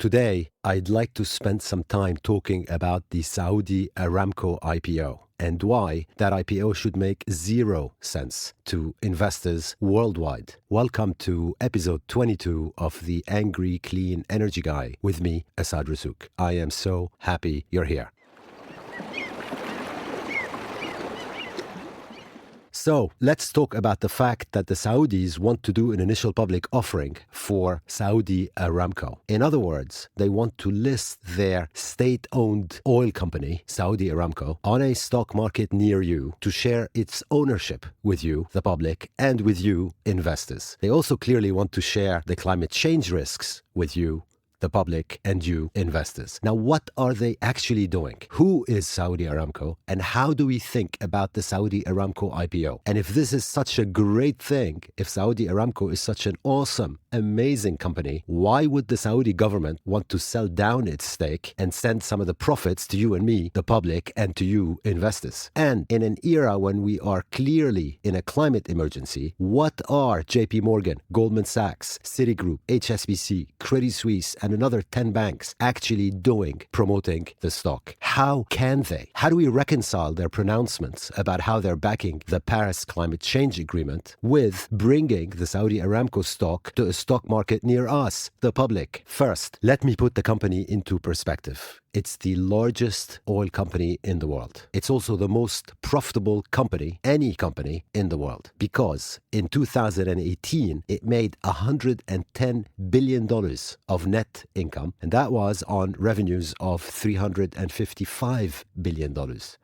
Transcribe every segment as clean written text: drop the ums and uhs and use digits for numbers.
Today, I'd like to spend some time talking about the Saudi Aramco IPO and why that IPO should make zero sense to investors worldwide. Welcome to episode 22 of the Angry Clean Energy Guy with me, Asad Rasouk. I am so happy you're here. So let's talk about the fact that the Saudis want to do an initial public offering for Saudi Aramco. In other words, they want to list their state-owned oil company, Saudi Aramco, on a stock market near you to share its ownership with you, the public, and with you, investors. They also clearly want to share the climate change risks with you, the public, and you, investors. Now, what are they actually doing? Who is Saudi Aramco? And how do we think about the Saudi Aramco IPO? And if this is such a great thing, if Saudi Aramco is such an awesome, amazing company, why would the Saudi government want to sell down its stake and send some of the profits to you and me, the public, and to you, investors? And in an era when we are clearly in a climate emergency, what are JP Morgan, Goldman Sachs, Citigroup, HSBC, Credit Suisse, and another 10 banks actually doing, promoting the stock? How can they? How do we reconcile their pronouncements about how they're backing the Paris Climate Change Agreement with bringing the Saudi Aramco stock to a stock market near us, the public? First, let me put the company into perspective. It's the largest oil company in the world. It's also the most profitable company, any company in the world, because in 2018, it made $110 billion of net income, and that was on revenues of $355 billion.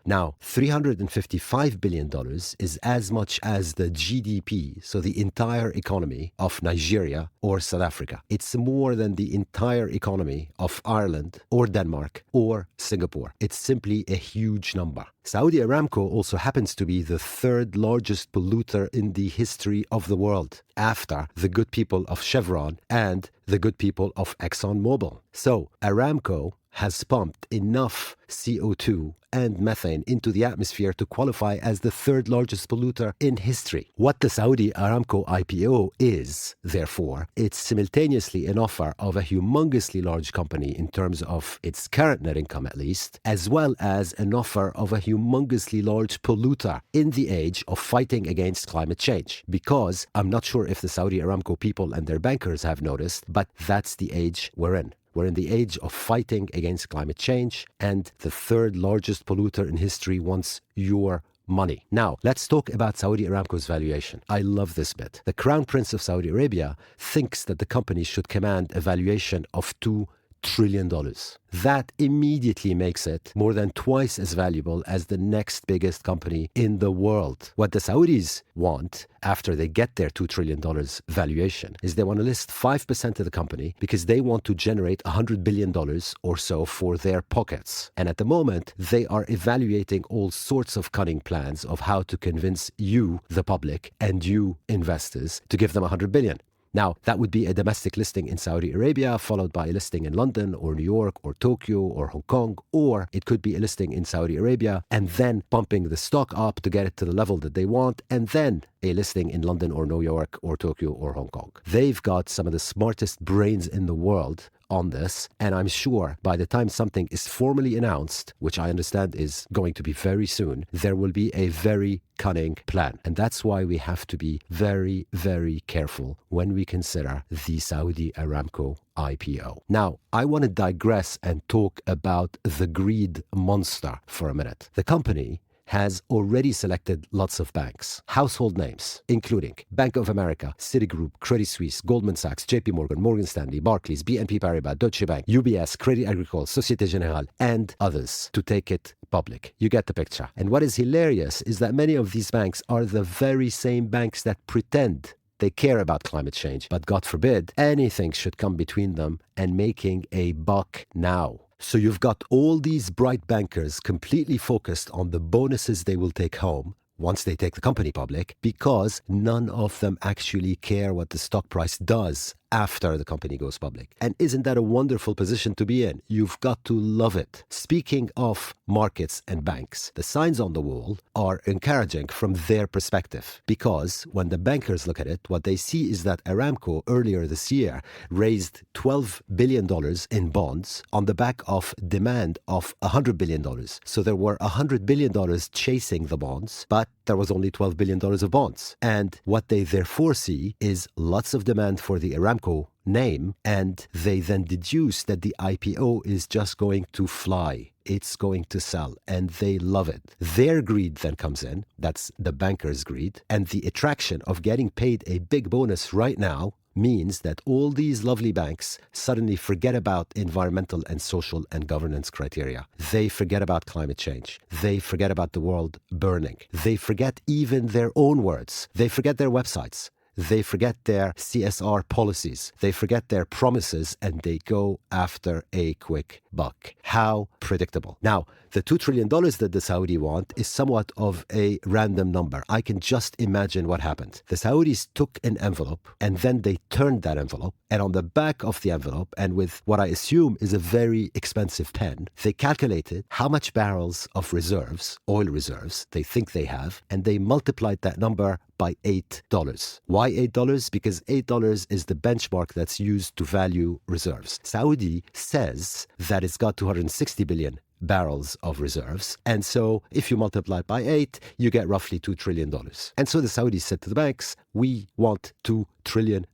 Now, $355 billion is as much as the GDP, so the entire economy of Nigeria or South Africa. It's more than the entire economy of Ireland or Denmark or Singapore. It's simply a huge number. Saudi Aramco also happens to be the third largest polluter in the history of the world, after the good people of Chevron and the good people of ExxonMobil. So Aramco has pumped enough CO2 and methane into the atmosphere to qualify as the third largest polluter in history. What the Saudi Aramco IPO is, therefore, it's simultaneously an offer of a humongously large company in terms of its current net income at least, as well as an offer of a humongously large polluter in the age of fighting against climate change. Because I'm not sure if the Saudi Aramco people and their bankers have noticed, but that's the age we're in. We're in the age of fighting against climate change, and the third largest polluter in history wants your money. Now, let's talk about Saudi Aramco's valuation. I love this bit. The Crown Prince of Saudi Arabia thinks that the company should command a valuation of $2 trillion. That immediately makes it more than twice as valuable as the next biggest company in the world. What the Saudis want after they get their $2 trillion valuation is they want to list 5% of the company because they want to generate $100 billion or so for their pockets. And at the moment, they are evaluating all sorts of cunning plans of how to convince you, the public, and you, investors, to give them $100 billion. Now, that would be a domestic listing in Saudi Arabia, followed by a listing in London or New York or Tokyo or Hong Kong, or it could be a listing in Saudi Arabia and then pumping the stock up to get it to the level that they want, and then a listing in London or New York or Tokyo or Hong Kong. They've got some of the smartest brains in the world on this, and I'm sure by the time something is formally announced, which I understand is going to be very soon, there will be a very cunning plan. And that's why we have to be very, very careful when we consider the Saudi Aramco IPO. Now, I want to digress and talk about the greed monster for a minute. The company has already selected lots of banks, household names, including Bank of America, Citigroup, Credit Suisse, Goldman Sachs, JP Morgan, Morgan Stanley, Barclays, BNP Paribas, Deutsche Bank, UBS, Crédit Agricole, Société Générale, and others to take it public. You get the picture. And what is hilarious is that many of these banks are the very same banks that pretend they care about climate change, but God forbid, anything should come between them and making a buck now. So you've got all these bright bankers completely focused on the bonuses they will take home once they take the company public, because none of them actually care what the stock price does after the company goes public. And isn't that a wonderful position to be in? You've got to love it. Speaking of markets and banks, the signs on the wall are encouraging from their perspective, because when the bankers look at it, what they see is that Aramco earlier this year raised $12 billion in bonds on the back of demand of $100 billion. So there were $100 billion chasing the bonds, but there was only $12 billion of bonds. And what they therefore see is lots of demand for the Aramco name, and they then deduce that the IPO is just going to fly. It's going to sell, and they love it. Their greed then comes in, that's the banker's greed, and the attraction of getting paid a big bonus right now means that all these lovely banks suddenly forget about environmental and social and governance criteria. They forget about climate change. They forget about the world burning. They forget even their own words. They forget their websites. They forget their CSR policies. They forget their promises, and they go after a quick buck. How predictable. Now, the $2 trillion that the Saudi want is somewhat of a random number. I can just imagine what happened. The Saudis took an envelope, and then they turned that envelope, and on the back of the envelope, and with what I assume is a very expensive pen, they calculated how much barrels of reserves, oil reserves, they think they have, and they multiplied that number by $8. Why $8? Because $8 is the benchmark that's used to value reserves. Saudi says that it's got 260 billion barrels of reserves. And so if you multiply it by 8, you get roughly $2 trillion. And so the Saudis said to the banks, we want $2 trillion.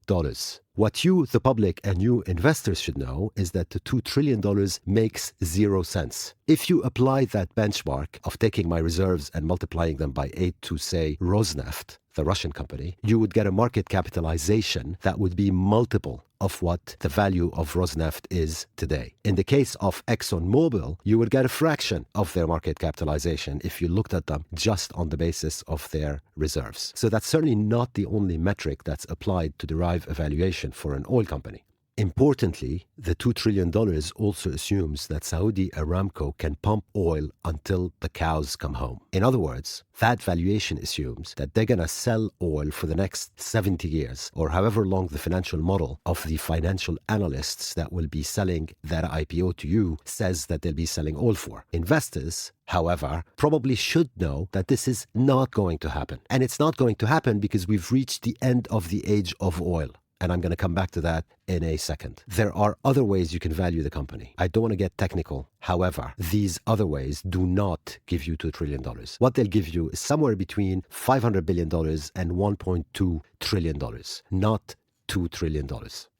What you, the public, and you investors should know is that the $2 trillion makes 0 sense. If you apply that benchmark of taking my reserves and multiplying them by 8 to, say, Rosneft, the Russian company, you would get a market capitalization that would be multiple of what the value of Rosneft is today. In the case of ExxonMobil, you would get a fraction of their market capitalization if you looked at them just on the basis of their reserves. So that's certainly not the only metric that's applied to derive a valuation for an oil company. Importantly, the $2 trillion also assumes that Saudi Aramco can pump oil until the cows come home. In other words, that valuation assumes that they're going to sell oil for the next 70 years, or however long the financial model of the financial analysts that will be selling that IPO to you says that they'll be selling oil for. Investors, however, probably should know that this is not going to happen. And it's not going to happen because we've reached the end of the age of oil. And I'm going to come back to that in a second. There are other ways you can value the company. I don't want to get technical. However, these other ways do not give you $2 trillion. What they'll give you is somewhere between $500 billion and $1.2 trillion, not $2 trillion.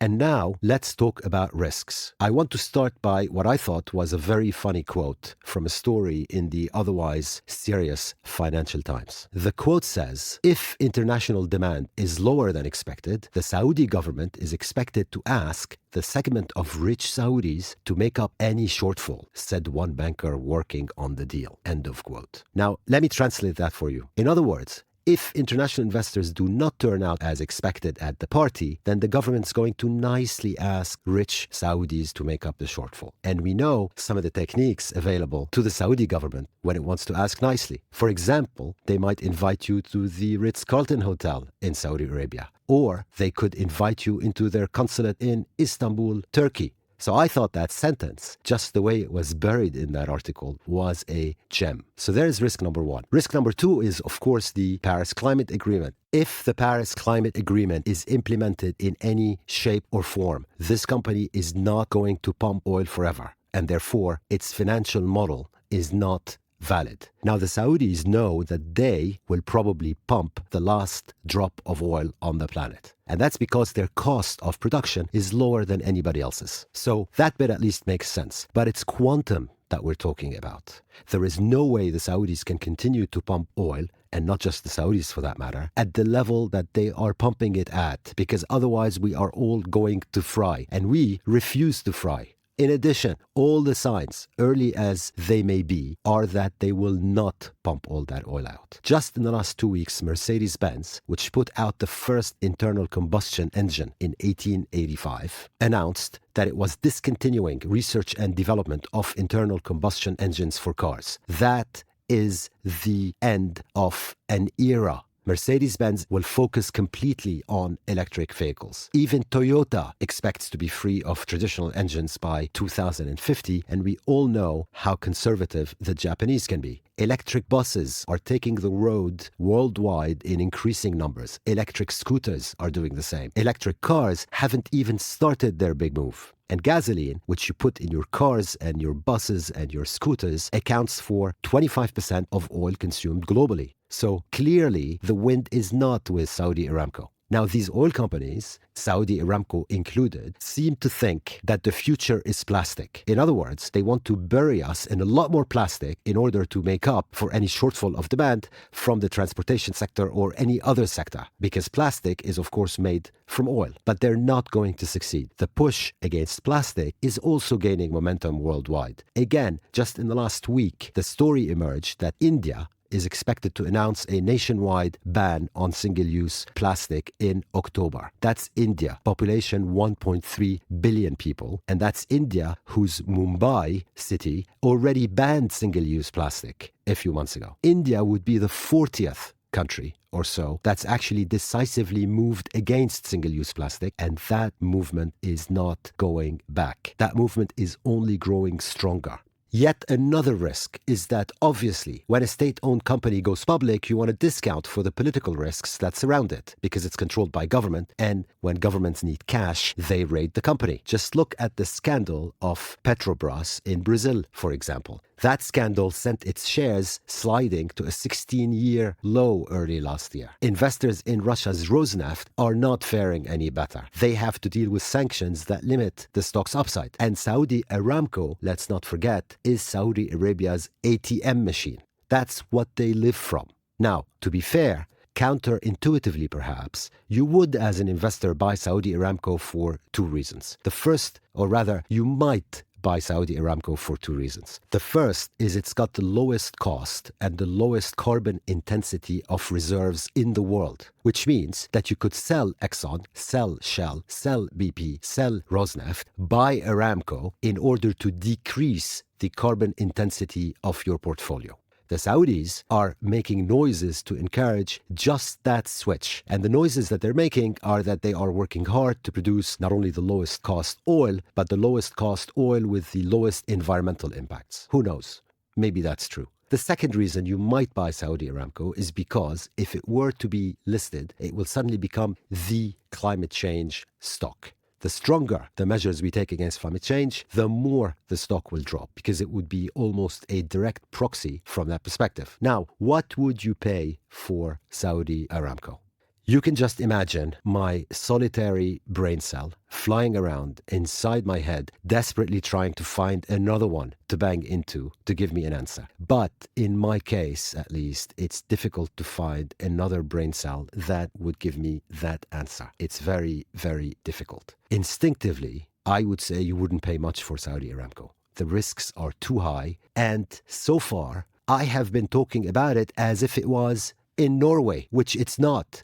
And now let's talk about risks. I want to start by what I thought was a very funny quote from a story in the otherwise serious Financial Times. The quote says, if international demand is lower than expected, the Saudi government is expected to ask the segment of rich Saudis to make up any shortfall, said one banker working on the deal. End of quote. Now, let me translate that for you. In other words, if international investors do not turn out as expected at the party, then the government's going to nicely ask rich Saudis to make up the shortfall. And we know some of the techniques available to the Saudi government when it wants to ask nicely. For example, they might invite you to the Ritz-Carlton Hotel in Saudi Arabia, or they could invite you into their consulate in Istanbul, Turkey. So I thought that sentence, just the way it was buried in that article, was a gem. So there's risk number one. Risk number two is, of course, the Paris Climate Agreement. If the Paris Climate Agreement is implemented in any shape or form, this company is not going to pump oil forever, and therefore its financial model is not valid. Now, the Saudis know that they will probably pump the last drop of oil on the planet. And that's because their cost of production is lower than anybody else's. So that bit at least makes sense. But it's quantum that we're talking about. There is no way the Saudis can continue to pump oil, and not just the Saudis for that matter, at the level that they are pumping it at, because otherwise we are all going to fry, and we refuse to fry. In addition, all the signs, early as they may be, are that they will not pump all that oil out. Just in the last 2 weeks, Mercedes-Benz, which put out the first internal combustion engine in 1885, announced that it was discontinuing research and development of internal combustion engines for cars. That is the end of an era Mercedes-Benz will focus completely on electric vehicles. Even Toyota expects to be free of traditional engines by 2050, and we all know how conservative the Japanese can be. Electric buses are taking the road worldwide in increasing numbers. Electric scooters are doing the same. Electric cars haven't even started their big move. And gasoline, which you put in your cars and your buses and your scooters, accounts for 25% of oil consumed globally. So clearly, the wind is not with Saudi Aramco. Now, these oil companies, Saudi Aramco included, seem to think that the future is plastic. In other words, they want to bury us in a lot more plastic in order to make up for any shortfall of demand from the transportation sector or any other sector, because plastic is, of course, made from oil. But they're not going to succeed. The push against plastic is also gaining momentum worldwide. Again, just in the last week, the story emerged that India is expected to announce a nationwide ban on single-use plastic in October. That's India, population 1.3 billion people, and that's India whose Mumbai city already banned single-use plastic a few months ago. India would be the 40th country or so that's actually decisively moved against single-use plastic, and that movement is not going back. That movement is only growing stronger. Yet another risk is that obviously when a state-owned company goes public, you want to discount for the political risks that surround it because it's controlled by government, and when governments need cash, they raid the company. Just look at the scandal of Petrobras in Brazil, for example. That scandal sent its shares sliding to a 16-year low early last year. Investors in Russia's Rosneft are not faring any better. They have to deal with sanctions that limit the stock's upside. And Saudi Aramco, let's not forget, is Saudi Arabia's ATM machine. That's what they live from. Now, to be fair, counterintuitively perhaps, you would as an investor buy Saudi Aramco for two reasons. The first, or rather, you might buy Saudi Aramco for two reasons. The first is it's got the lowest cost and the lowest carbon intensity of reserves in the world, which means that you could sell Exxon, sell Shell, sell BP, sell Rosneft, buy Aramco in order to decrease the carbon intensity of your portfolio. The Saudis are making noises to encourage just that switch. And the noises that they're making are that they are working hard to produce not only the lowest cost oil, but the lowest cost oil with the lowest environmental impacts. Who knows? Maybe that's true. The second reason you might buy Saudi Aramco is because if it were to be listed, it will suddenly become the climate change stock. The stronger the measures we take against climate change, the more the stock will drop, because it would be almost a direct proxy from that perspective. Now, what would you pay for Saudi Aramco? You can just imagine my solitary brain cell flying around inside my head, desperately trying to find another one to bang into to give me an answer. But in my case, at least, it's difficult to find another brain cell that would give me that answer. It's very, very difficult. Instinctively, I would say you wouldn't pay much for Saudi Aramco. The risks are too high. And so far, I have been talking about it as if it was in Norway, which it's not.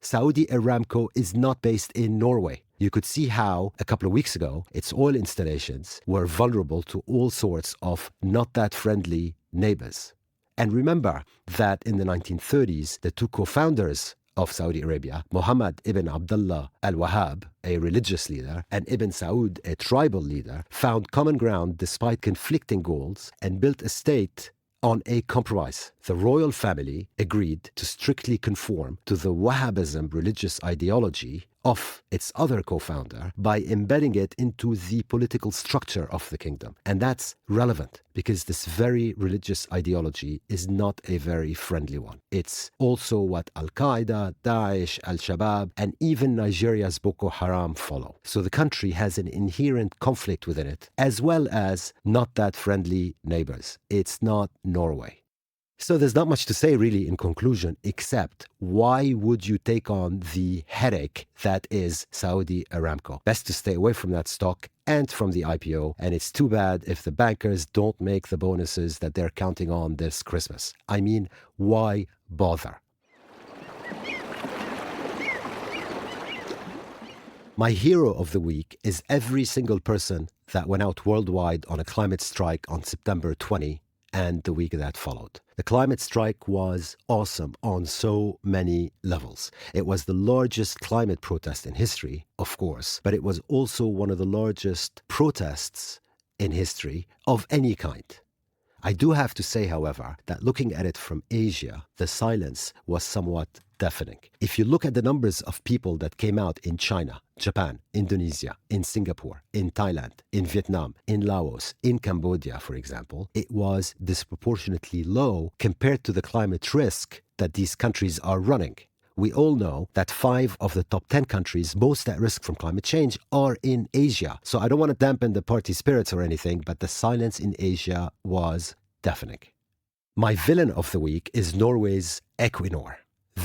Saudi Aramco is not based in Norway. You could see how, a couple of weeks ago, its oil installations were vulnerable to all sorts of not that friendly neighbors. And remember that in the 1930s, the two co-founders of Saudi Arabia, Mohammed ibn Abdullah al-Wahhab, a religious leader, and Ibn Saud, a tribal leader, found common ground despite conflicting goals and built a state on a compromise. The royal family agreed to strictly conform to the Wahhabism religious ideology of its other co-founder by embedding it into the political structure of the kingdom. And that's relevant because this very religious ideology is not a very friendly one. It's also what Al-Qaeda, Daesh, Al-Shabaab, and even Nigeria's Boko Haram follow. So the country has an inherent conflict within it, as well as not that friendly neighbors. It's not Norway. So there's not much to say really in conclusion, except why would you take on the headache that is Saudi Aramco? Best to stay away from that stock and from the IPO. And it's too bad if the bankers don't make the bonuses that they're counting on this Christmas. I mean, why bother? My hero of the week is every single person that went out worldwide on a climate strike on September 20 and the week that followed. The climate strike was awesome on so many levels. It was the largest climate protest in history, of course, but it was also one of the largest protests in history of any kind. I do have to say, however, that looking at it from Asia, the silence was somewhat deafening. If you look at the numbers of people that came out in China, Japan, Indonesia, in Singapore, in Thailand, in Vietnam, in Laos, in Cambodia, for example, it was disproportionately low compared to the climate risk that these countries are running. We all know that 5 of the top 10 countries most at risk from climate change are in Asia. So I don't want to dampen the party spirits or anything, but the silence in Asia was deafening. My villain of the week is Norway's Equinor.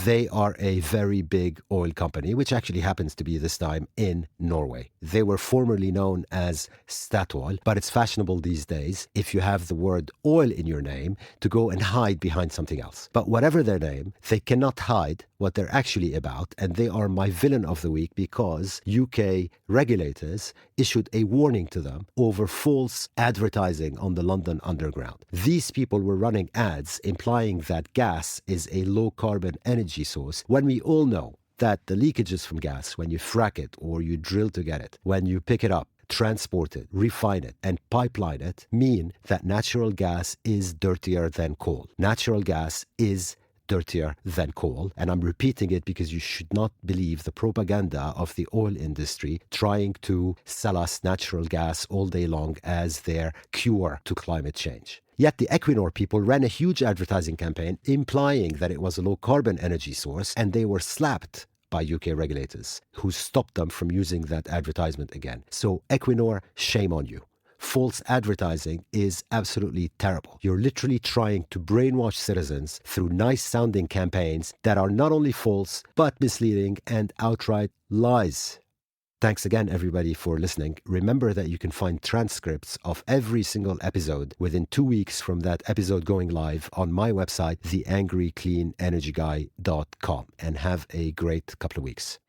They are a very big oil company, which actually happens to be this time in Norway. They were formerly known as Statoil, but it's fashionable these days, if you have the word oil in your name, to go and hide behind something else. But whatever their name, they cannot hide what they're actually about, and they are my villain of the week because UK regulators issued a warning to them over false advertising on the London Underground. These people were running ads implying that gas is a low-carbon energy source, when we all know that the leakages from gas, when you frack it or you drill to get it, when you pick it up, transport it, refine it, and pipeline it, mean that natural gas is dirtier than coal. Natural gas is dirtier than coal. And I'm repeating it because you should not believe the propaganda of the oil industry trying to sell us natural gas all day long as their cure to climate change. Yet the Equinor people ran a huge advertising campaign implying that it was a low-carbon energy source, and they were slapped by UK regulators who stopped them from using that advertisement again. So Equinor, shame on you. False advertising is absolutely terrible. You're literally trying to brainwash citizens through nice-sounding campaigns that are not only false, but misleading and outright lies. Thanks again, everybody, for listening. Remember that you can find transcripts of every single episode within 2 weeks from that episode going live on my website, theangrycleanenergyguy.com. And have a great couple of weeks.